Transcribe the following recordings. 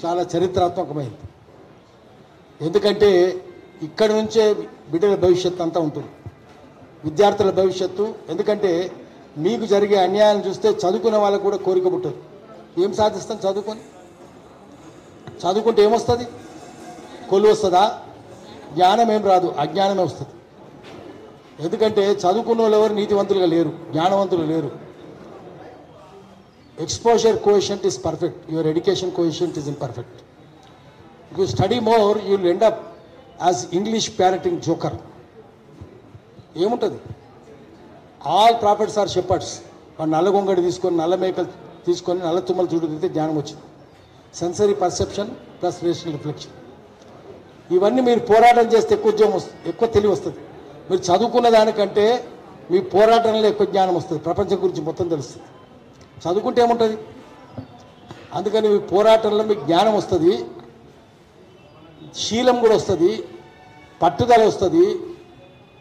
చాలా చరిత్రాత్మకమైంది. ఎందుకంటే ఇక్కడి నుంచే బిడ్డల భవిష్యత్తు అంతా ఉంటుంది, విద్యార్థుల భవిష్యత్తు. ఎందుకంటే మీకు జరిగే అన్యాయాలను చూస్తే చదువుకునే వాళ్ళకు కూడా కోరిక పుట్టదు. ఏం సాధిస్తాం చదువుకుంటే ఏమొస్తుంది? కొలువు వస్తుందా? జ్ఞానం ఏం రాదు, అజ్ఞానమే వస్తుంది. ఎందుకంటే చదువుకున్న వాళ్ళు ఎవరు నీతివంతులుగా లేరు, జ్ఞానవంతులు లేరు. Exposure coefficient is perfect, your education coefficient is imperfect. If you study more, you will end up as English parroting joker. ఏముంటుంది? All prophets are shepherds. వాడు నల్ల గొంగడి తీసుకొని, నల్ల మేకలు తీసుకొని, నల్ల తుమ్మలు చుట్టూ తిరిగితే జ్ఞానం వచ్చింది. Sensory perception plus rational reflection. ఇవన్నీ మీరు పోరాటం చేస్తే ఎక్కువ ఉద్యోగం వస్తుంది, ఎక్కువ తెలివి వస్తుంది. మీరు చదువుకున్న దానికంటే మీ పోరాటంలో ఎక్కువ జ్ఞానం వస్తుంది, ప్రపంచం గురించి మొత్తం తెలుస్తుంది. చదువుకుంటే ఏముంటుంది? అందుకని మీ పోరాటంలో మీకు జ్ఞానం వస్తుంది, శీలం కూడా వస్తుంది, పట్టుదల వస్తుంది,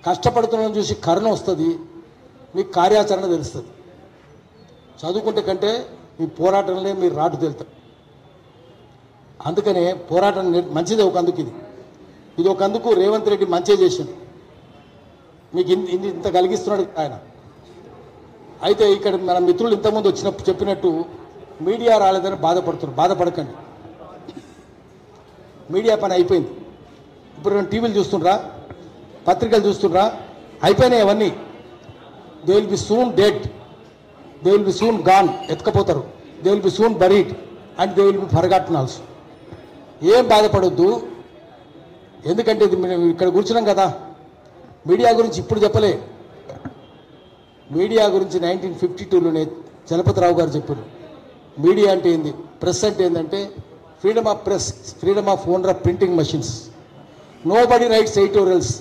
కష్టపడుతున్న చూసి కరుణ వస్తుంది, మీకు కార్యాచరణ తెలుస్తుంది. చదువుకుంటే కంటే మీ పోరాటంలో మీరు రాటు తెలుతారు. అందుకనే పోరాటం మంచిదే. ఒక అందుకు ఇది ఒక అందుకు రేవంత్ రెడ్డి మంచిగా చేసింది, మీకు ఇంత కలిగిస్తున్నాడు ఆయన. అయితే ఇక్కడ మన మిత్రులు ఇంతకుముందు వచ్చినప్పుడు చెప్పినట్టు మీడియా రాలేదని బాధపడుతున్నారు. బాధపడకండి, మీడియా పని అయిపోయింది. ఇప్పుడు నేను టీవీలు చూస్తుండ్రా, పత్రికలు చూస్తుండ్రా, అయిపోయినాయి అవన్నీ. They will be soon dead, they will be soon gone, ఎత్తుకపోతారు. They will be soon buried and they will be forgotten also. ఏం బాధపడొద్దు, ఎందుకంటే ఇది ఇక్కడ కూర్చున్నాం కదా. మీడియా గురించి ఇప్పుడు చెప్పలే, మీడియా గురించి 1952లోనే చలపతిరావు గారు చెప్పారు. మీడియా అంటే ఏంది, ప్రెస్ అంటే ఏంటంటే freedom of press, freedom of owner of printing machines. Nobody writes editorials,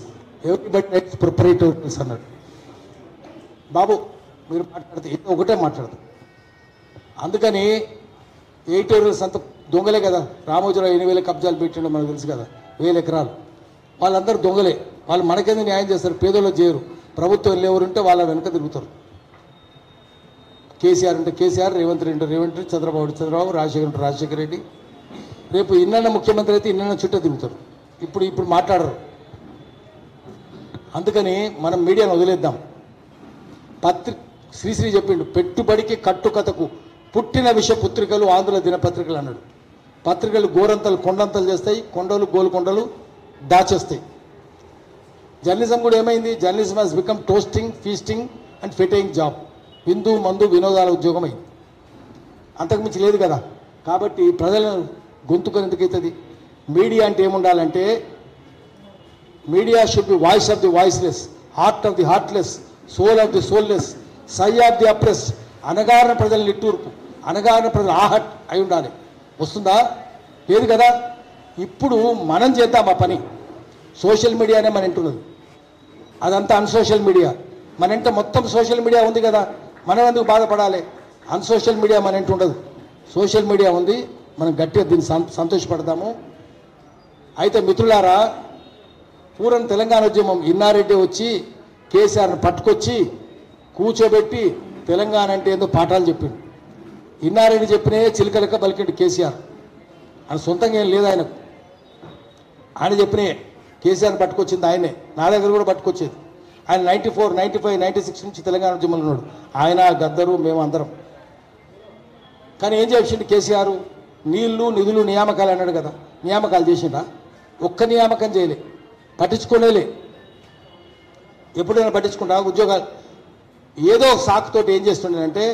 everybody writes proprietorials అన్నాడు. బాబు మీరు మాట్లాడితే ఏదో ఒకటే మాట్లాడతారు. అందుకని ఎడిటోరియల్స్ అంత దొంగలే కదా. రామోజీరావు 8,000 కబ్జాలు పెట్టిండో మనకు తెలుసు కదా, 1,000 ఎకరాలు. వాళ్ళందరూ దొంగలే. వాళ్ళు మనకేందుకు న్యాయం చేస్తారు? పేదోళ్ళు చేయరు. ప్రభుత్వం ఎవరుంటే వాళ్ళ వెనక తిరుగుతారు. కేసీఆర్ అంటే కేసీఆర్, రేవంత్ రెడ్డి రేవంత్ రెడ్డి, చంద్రబాబు రాజశేఖర రెడ్డి. రేపు ఇన్నన్న ముఖ్యమంత్రి అయితే ఇన్నన్న చుట్టూ తిరుగుతారు. ఇప్పుడు మాట్లాడరు. అందుకని మనం మీడియాను వదిలేద్దాం. శ్రీశ్రీ చెప్పిండు, పెట్టుబడికి కట్టుకథకు పుట్టిన విష పుత్రికలు ఆంధ్ర దినపత్రికలు అన్నాడు. పత్రికలు గోరంతలు కొండంతలు చేస్తాయి, కొండలు గోల్కొండలు దాచేస్తాయి. జర్నలిజం కూడా ఏమైంది? Journalism has become toasting, feasting and fitting job. విందు మందు వినోదాల ఉద్యోగం అయింది, అంతకుమించి లేదు కదా. కాబట్టి ప్రజలను గొంతుకొని ఎందుకవుతుంది? మీడియా అంటే ఏముండాలంటే, media should be voice of the voiceless, heart of the heartless, soul of the soulless, sigh of the oppressed. అనగారిన ప్రజల నిట్టూర్పు, అనగారిన ప్రజల ఆహట్ అయి ఉండాలి. వస్తుందా? లేదు కదా. ఇప్పుడు మనం చేద్దాం ఆ పని. సోషల్ మీడియానే మన ఇంటున్నది, అదంతా అన్సోషల్ మీడియా. మన ఇంట మొత్తం సోషల్ మీడియా ఉంది కదా, మనం ఎందుకు బాధపడాలి? అన్సోషల్ మీడియా మన ఇంట ఉండదు, సోషల్ మీడియా ఉంది. మనం గట్టిగా దీన్ని సంతోషపడదాము. అయితే మిత్రులారా, పూర్వం తెలంగాణ ఉద్యమం ఇన్నారెడ్డి వచ్చి కేసీఆర్ని పట్టుకొచ్చి కూర్చోబెట్టి తెలంగాణ అంటే ఏందో పాఠాలు చెప్పిండు. ఇన్నారెడ్డి చెప్పినే చిలకలక పలికిండు కేసీఆర్. ఆయన సొంతంగా ఏం లేదు ఆయనకు, ఆయన చెప్పినే. కేసీఆర్ని పట్టుకొచ్చింది ఆయనే, నా దగ్గర కూడా పట్టుకొచ్చేది. ఆయన 94, 95, 96 నుంచి తెలంగాణ ఉద్యమంలో ఉన్నాడు. ఆయన, గద్దరు, మేము అందరం. కానీ ఏం చేసిండు కేసీఆర్? నీళ్లు నిధులు నియామకాలు అన్నాడు కదా, నియామకాలు చేసిండా? ఒక్క నియామకం చేయలే, పట్టించుకోలేలే. ఎప్పుడైనా పట్టించుకుంటా? ఉద్యోగాలు ఏదో సాకుతోటి ఏం చేస్తుండేనంటే,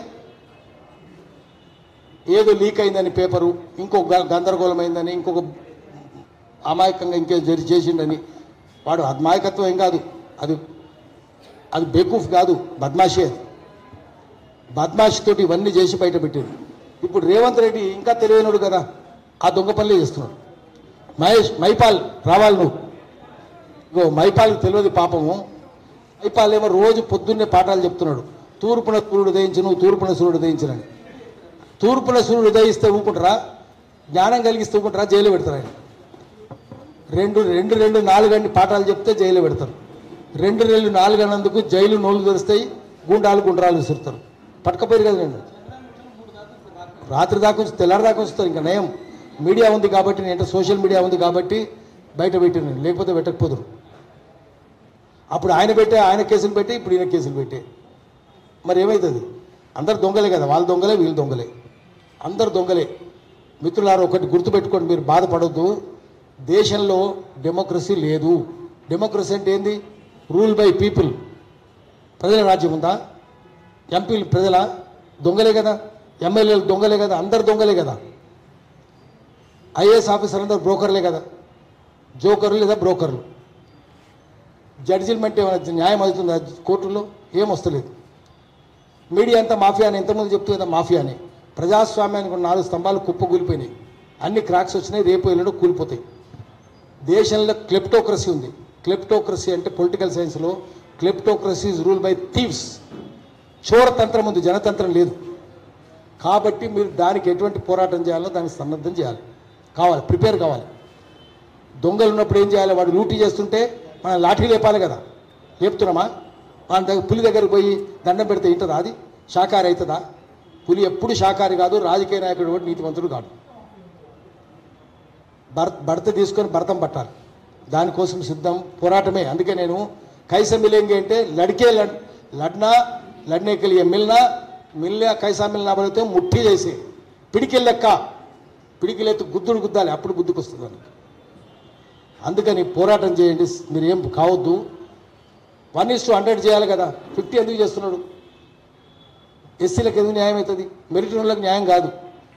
ఏదో లీక్ అయిందని పేపరు, ఇంకొక గందరగోళమైందని, ఇంకొక అమాయకంగా ఇంకే చేసిండని. వాడు అమాయకత్వం ఏం కాదు, అది బేకూఫ్ కాదు, బద్మాషి. అది బద్మాషితోటి ఇవన్నీ చేసి బయట పెట్టేది. ఇప్పుడు రేవంత్ రెడ్డి ఇంకా తెలివైనడు కదా, ఆ దొంగ పనులే చేస్తున్నాడు. మైపాల్ రావాలి నువ్వు. ఇగో మైపాల్కి తెలియదు పాపము. మైపాల్ ఏమో రోజు పొద్దున్నే పాఠాలు చెప్తున్నాడు. తూర్పున సూర్యుడు ఉదయించను, తూర్పున సూర్యుడు ఉదయించనని. తూర్పున సూర్యుడు ఉదయిస్తే ఊకుంటారా? జ్ఞానం కలిగిస్తే ఊకుంటారా? జైలు పెడతారు ఆయన. 2-4 పాఠాలు చెప్తే జైలు పెడతారు. 2-4 అన్నందుకు జైలు నోళ్ళు తెరుస్తాయి, గుండాలు గుండ్రాలు విసురుతారు. పట్టుకపోయారు కదా నేను. రాత్రి దాకా తెల్లారి దాకా వస్తారు. ఇంకా నయం మీడియా ఉంది కాబట్టి నేను సోషల్ మీడియా ఉంది కాబట్టి బయట పెట్టిన, లేకపోతే పెట్టకపోదురు. అప్పుడు ఆయన కేసులు పెట్టి ఇప్పుడు ఈయన కేసులు పెట్టి మరి ఏమవుతుంది? అందరు దొంగలే కదా, వాళ్ళు దొంగలే వీళ్ళు దొంగలే, అందరు దొంగలే. మిత్రులారా, ఒకటి గుర్తుపెట్టుకోండి, మీరు బాధపడొద్దు. దేశంలో డెమోక్రసీ లేదు. డెమోక్రసీ అంటే ఏంది? Rule by people. ప్రజల రాజ్యం ఉందా? ఎంపీలు ప్రజల దొంగలే కదా, ఎమ్మెల్యేలు దొంగలే కదా, అందరు దొంగలే కదా. ఐఏఎస్ ఆఫీసర్ అందరు బ్రోకర్లే కదా, జోకర్లు లేదా బ్రోకర్లు. జడ్జిమెంట్ ఏమైనా న్యాయం అవుతుందా కోర్టుల్లో? ఏం వస్తలేదు. మీడియా అంతా మాఫియా అని ఎంతమంది చెప్తుంది కదా, మాఫియా అని. ప్రజాస్వామ్యానికి 4 స్తంభాలు కుప్పకూలిపోయినాయి, అన్ని క్రాక్స్ వచ్చినాయి, రేపు ఎల్లుండో కూలిపోతాయి. దేశంలో క్లెప్టోక్రసీ ఉంది. క్లెప్టోక్రసీ అంటే పొలిటికల్ సైన్స్లో kleptocracy is rule by thieves. చోరతంత్రం ఉంది, జనతంత్రం లేదు. కాబట్టి మీరు దానికి ఎటువంటి పోరాటం చేయాలో దానికి సన్నద్ధం చేయాలి, ప్రిపేర్ కావాలి. దొంగలు ఉన్నప్పుడు ఏం చేయాలి? వాడు లూటీ చేస్తుంటే మనం లాఠీ లేపాలి కదా, లేపుతున్నామా? మన దగ్గర పులి దగ్గరకు పోయి దండం పెడితే ఇంటదా? అది శాకాహారి అవుతుందా? పులి ఎప్పుడు శాకాహారి కాదు, రాజకీయ నాయకుడు కూడా నీతివంతుడు కాదు. భర్త తీసుకొని భర్తం పట్టాలి, దానికోసం సిద్ధం, పోరాటమే. అందుకే నేను కైసా మిలేంగే అంటే లడ్నే के लिए మిల్లా కైసా మిల్నా బలితే ముట్టి చేసి పిడికిల్ లెక్క, పిడికిలెత్తు గుద్దుడు గుద్దాలి, అప్పుడు బుద్ధికి వస్తుంది అని. అందుకని పోరాటం చేయండి, మీరు ఏం కావద్దు. 1:100 చేయాలి కదా, 50 ఎందుకు చేస్తున్నాడు? ఎస్సీలకు ఎందుకు న్యాయం అవుతుంది? మెరిట్ ఉన్నోళ్ళకి న్యాయం కాదు.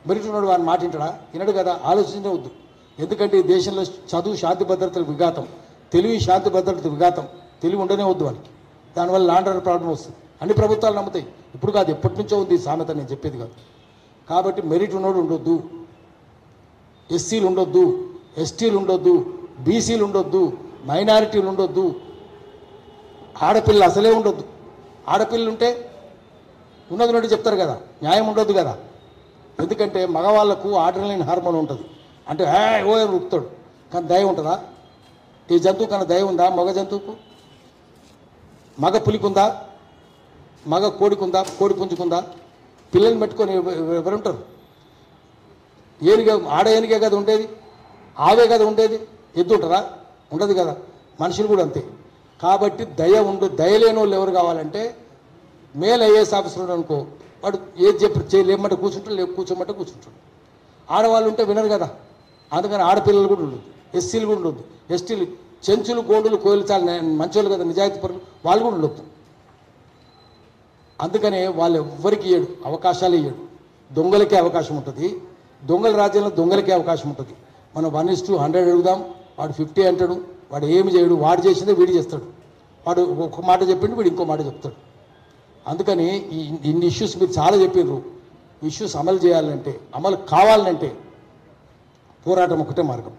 మెరిట్ ఉన్నాడు వాడిని మాట వినడు కదా, ఆలోచించే వద్దు. ఎందుకంటే ఈ దేశంలో చదువు శాంతి భద్రతల విఘాతం, తెలివి శాంతి భద్రతల విఘాతం, తెలివి ఉండనే వద్దు వాళ్ళకి. దానివల్ల లాండ్ ఆర్డర్ ప్రాబ్లం వస్తుంది. అన్ని ప్రభుత్వాలు నమ్ముతాయి, ఇప్పుడు కాదు ఎప్పటి నుంచో ఉంది ఈ సామెత, నేను చెప్పేది కాదు. కాబట్టి మెరిట్ ఉన్నోడు ఉండొద్దు, ఎస్సీలు ఉండొద్దు, ఎస్టీలు ఉండొద్దు, బీసీలు ఉండొద్దు, మైనారిటీలు ఉండొద్దు, ఆడపిల్ల అసలే ఉండొద్దు. ఆడపిల్లలు ఉంటే ఉన్నది చెప్తారు కదా, న్యాయం ఉండొద్దు కదా. ఎందుకంటే మగవాళ్లకు ఆడ్రినలిన్ హార్మోన్ ఉంటుంది, అంటే ఓ రుక్తాడు, కానీ దయ ఉంటుందా? ఈ జంతువు కన్నా దయ ఉందా? మగ జంతువుకు, మగ పులికుందా, మగ కోడికుందా, కోడి పుంజుకుందా? పిల్లల్ని పెట్టుకొని ఎవరుంటారు? ఏనుగ, ఆడ ఏనుగే కదా ఉండేది, ఆవే కదా ఉండేది, ఎద్దు ఉంటుందా? ఉండదు కదా. మనుషులు కూడా అంతే. కాబట్టి దయ లేని వాళ్ళు ఎవరు కావాలంటే, మేల్ ఐఏఎస్ ఆఫీసర్ అనుకో, వాడు ఏది చెప్పి లేమంటే కూర్చుంటాడు, కూర్చోమంటే కూర్చుంటాడు. ఆడవాళ్ళు ఉంటే వినరు కదా, అందుకని ఆడపిల్లలు కూడా ఉండదు, ఎస్సీలు కూడా ఉండొద్దు, ఎస్టీలు, చెంచులు, గోండులు, కోయిలు చాలా మంచోళ్ళు కదా, నిజాయితీ పరులు, వాళ్ళు కూడా ఉండొద్దు. అందుకనే వాళ్ళు ఎవ్వరికి ఇయ్యడు, అవకాశాలు ఇయ్యడు. దొంగలకే అవకాశం ఉంటుంది, దొంగల రాజ్యంలో దొంగలకే అవకాశం ఉంటుంది. మనం 1:100 అడుగుదాం, వాడు 50 అంటాడు, వాడు ఏమి చేయడు, వాడు చేసిందే వీడు చేస్తాడు. వాడు ఒక మాట చెప్పిండు, వీడు ఇంకో మాట చెప్తాడు. అందుకని ఇన్ని ఇష్యూస్ మీరు చాలా చెప్పినారు. ఇష్యూస్ అమలు చేయాలంటే, అమలు కావాలంటే పోరాటం ఒకటే మార్గం.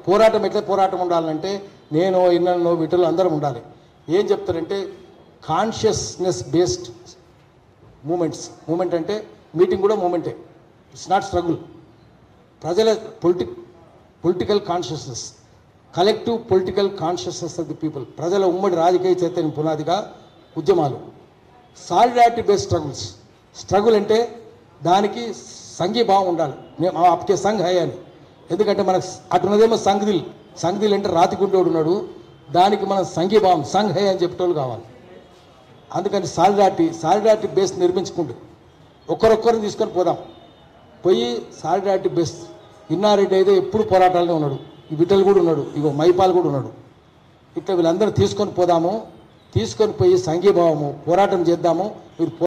పోరాటం ఎట్లా పోరాటం ఉండాలంటే, నేను ఇన్నో వీటిలో అందరం ఉండాలి. ఏం చెప్తారంటే కాన్షియస్నెస్ బేస్డ్ మూమెంట్ అంటే మీటింగ్ కూడా మూమెంటే, ఇట్స్ నాట్ స్ట్రగుల్. ప్రజల political consciousness, collective political consciousness of the people, ప్రజల ఉమ్మడి రాజకీయ చైతన్యం పునాదిగా ఉద్యమాలు. సాలిడారిటీ బేస్డ్ స్ట్రగుల్ అంటే దానికి సంఘీభావం ఉండాలి. అప్పటికే సంఘ హై అని, ఎందుకంటే మనకు అటున్నదేమో సంఘదిల్ అంటే రాతి గుండోడు ఉన్నాడు, దానికి మనం సంఘీభావం సంఘ హై అని చెప్పేటోళ్ళు కావాలి. అందుకని సాలిడారిటీ బేస్ నిర్మించుకుంటూ ఒకరొక్కరిని తీసుకొని పోయి సాలిడారిటీ బేస్. ఇన్నారెడ్డి అయితే ఎప్పుడు పోరాటాలనే ఉన్నాడు, ఈ విఠల్ కూడా ఉన్నాడు, ఇగో మైపాల్ కూడా ఉన్నాడు. ఇట్లా వీళ్ళందరూ తీసుకొని పోయి సంఘీభావము పోరాటం చేద్దాము. మీరు